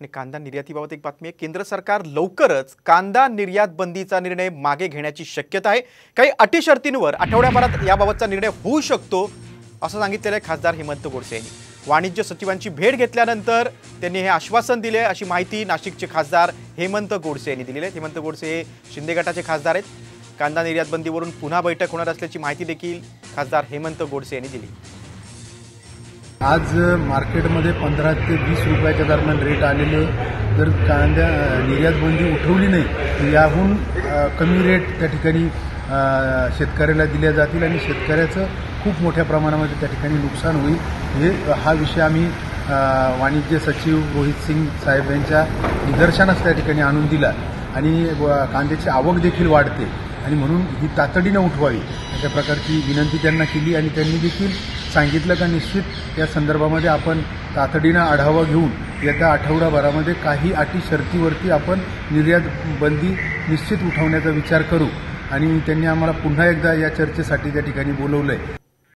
आणि कांदा निर्यातीबाबत एक बातमी आहे। केंद्र सरकार लवकरच कांदा निर्यात बंदीचा निर्णय मागे घेण्याची शक्यता आहे। काही अटी शर्तींवर आठवड्याभरात याबाबतचा निर्णय होऊ शकतो असं सांगितलेलं आहे खासदार हेमंत गोडसे यांनी। वाणिज्य सचिवांची भेट घेतल्यानंतर त्यांनी हे आश्वासन दिले अशी माहिती नाशिकचे खासदार हेमंत गोडसे यांनी दिली आहे। हेमंत गोडसे हे शिंदे गटाचे खासदार आहेत। कांदा निर्यात बंदीवरून पुन्हा बैठक होणार असल्याची माहिती देखील खासदार हेमंत गोडसे यांनी दिली। आज मार्केटमध्ये 15 ते 20 रुपयाच्या दरम्यान रेट आलेले, जर कांदा निर्यात बंदी उठवली नाही तर याहून कमी रेट त्या ठिकाणी शेतकऱ्याला दिल्या जातील आणि शेतकऱ्याचं खूप मोठ्या प्रमाणामध्ये त्या ठिकाणी नुकसान होईल। हा विषय आम्ही वाणिज्य सचिव रोहित सिंग साहेब यांच्या निदर्शनास त्या ठिकाणी आणून दिला आणि कांद्याची आवक देखील वाढते आणि म्हणून ही तातडीनं उठवावी अशा प्रकारची विनंती त्यांना केली आणि त्यांनी देखील सांगितलं का निश्चित या संदर्भामध्ये आपण तातडीनं आढावा घेऊन येत्या आठवडाभरामध्ये काही अटी शर्तीवरती आपण निर्यात बंदी निश्चित उठवण्याचा विचार करू आणि त्यांनी आम्हाला पुन्हा एकदा या चर्चेसाठी त्या ठिकाणी बोलवलंय।